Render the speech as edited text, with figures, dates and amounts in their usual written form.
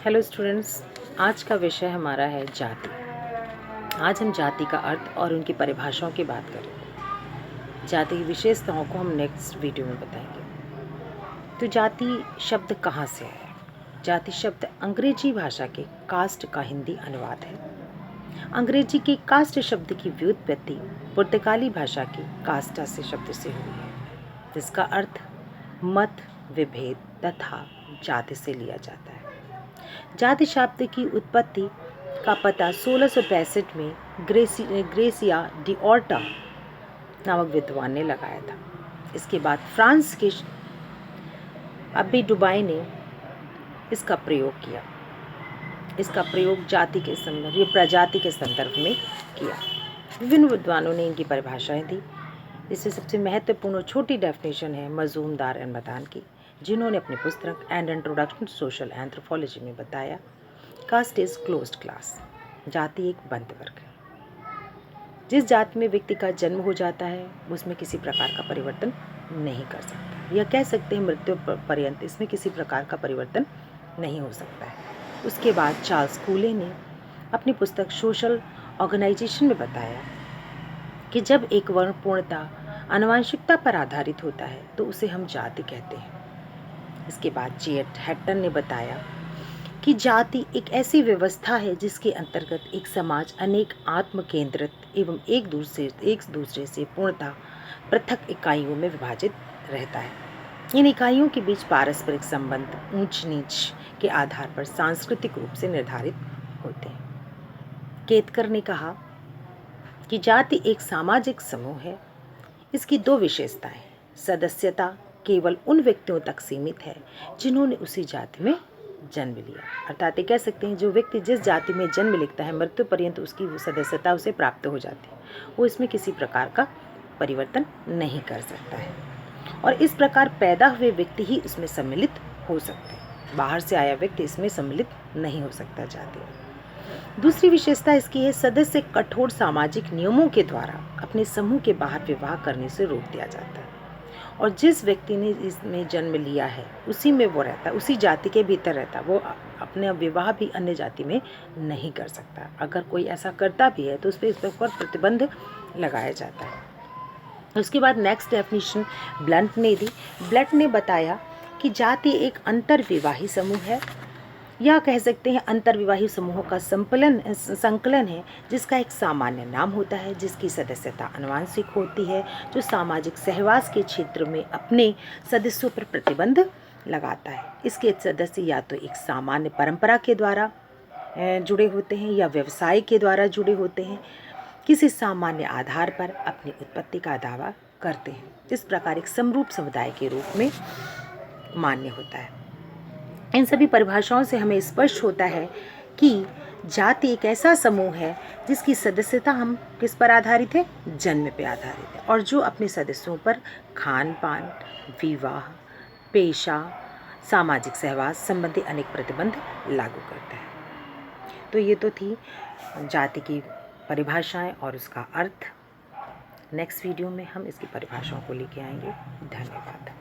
Hello students, आज का विषय हमारा है जाति। आज हम जाति का अर्थ और उनकी परिभाषाओं की बात करेंगे। जाति की विशेषताओं को हम नेक्स्ट वीडियो में बताएंगे। तो जाति शब्द कहाँ से आया? जाति शब्द अंग्रेजी भाषा के कास्ट का हिंदी अनुवाद है। अंग्रेजी के कास्ट शब्द की व्युत्पत्ति पुर्तगाली भाषा की कास्टा से शब्द से हुई है, जिसका अर्थ मत, विभेद तथा जाति से लिया जाता है। जाति शब्द की उत्पत्ति का पता 1665 में ग्रेसिया डी ऑर्टा नामक विद्वान ने लगाया था। इसके बाद फ्रांस के अब्बे डुबाई ने इसका प्रयोग किया। इसका प्रयोग जाति के संदर्भ या प्रजाति के संदर्भ में किया। विभिन्न विद्वानों ने इनकी परिभाषाएं दी। इससे सबसे महत्वपूर्ण और छोटी डेफिनेशन है मजूमदार अहमदान की, जिन्होंने अपनी पुस्तक and introduction to social anthropology में बताया, कास्ट इज क्लोज्ड क्लास, जाति एक बंद वर्ग है। जिस जाति में व्यक्ति का जन्म हो जाता है उसमें किसी प्रकार का परिवर्तन नहीं कर सकता, या कह सकते हैं मृत्यु पर्यंत इसमें किसी प्रकार का परिवर्तन नहीं हो सकता है। उसके बाद चार्ल्स कूले ने अपनी पुस्तक सोशल ऑर्गेनाइजेशन में बताया कि जब एक वर्ण पूर्णतः आनुवंशिकता पर आधारित होता है तो उसे हम जाति कहते हैं। इसके बाद जे.एच. हैटन ने बताया कि जाति एक ऐसी व्यवस्था है जिसके अंतर्गत एक समाज अनेक आत्म केंद्रित एवं एक दूसरे से पूर्णतः पृथक इकाइयों में विभाजित रहता है। इन इकाइयों के बीच पारस्परिक संबंध ऊंच नीच के आधार पर सांस्कृतिक रूप से निर्धारित होते हैं। केतकर ने कहा कि जाति एक सामाजिक समूह है। इसकी दो विशेषताएं: सदस्यता केवल उन व्यक्तियों तक सीमित है जिन्होंने उसी जाति में जन्म लिया, अर्थात ये कह सकते हैं जो व्यक्ति जिस जाति में जन्म लेता है मृत्यु पर्यंत उसकी सदस्यता उसे प्राप्त हो जाती है, वो इसमें किसी प्रकार का परिवर्तन नहीं कर सकता है, और इस प्रकार पैदा हुए व्यक्ति ही इसमें सम्मिलित हो सकते हैं। बाहर से आया व्यक्ति इसमें सम्मिलित नहीं हो सकता जाति में। दूसरी विशेषता इसकी है, सदस्य कठोर सामाजिक नियमों के द्वारा अपने समूह के बाहर विवाह करने से रोक दिया जाता है, और जिस व्यक्ति ने इसमें जन्म लिया है उसी में वो रहता है, उसी जाति के भीतर रहता है। वो अपने विवाह भी अन्य जाति में नहीं कर सकता। अगर कोई ऐसा करता भी है तो उस पर प्रतिबंध लगाया जाता है। उसके बाद नेक्स्ट डेफिनेशन ब्लंट ने दी। ब्लंट ने बताया कि जाति एक अंतर्विवाही समूह है, या कह सकते हैं अंतर्विवाही समूहों का संकलन है, जिसका एक सामान्य नाम होता है, जिसकी सदस्यता आनुवंशिक होती है, जो सामाजिक सहवास के क्षेत्र में अपने सदस्यों पर प्रतिबंध लगाता है। इसके सदस्य या तो एक सामान्य परंपरा के द्वारा जुड़े होते हैं या व्यवसाय के द्वारा जुड़े होते हैं, किसी सामान्य आधार पर अपनी उत्पत्ति का दावा करते हैं। इस प्रकार एक समरूप समुदाय के रूप में मान्य होता है। इन सभी परिभाषाओं से हमें स्पष्ट होता है कि जाति एक ऐसा समूह है जिसकी सदस्यता हम किस पर आधारित है? जन्म पे आधारित है, और जो अपने सदस्यों पर खान पान, विवाह, पेशा, सामाजिक सहवास संबंधी अनेक प्रतिबंध लागू करता है। तो ये तो थी जाति की परिभाषाएं और उसका अर्थ। नेक्स्ट वीडियो में हम इसकी परिभाषाओं को लेके आएंगे। धन्यवाद।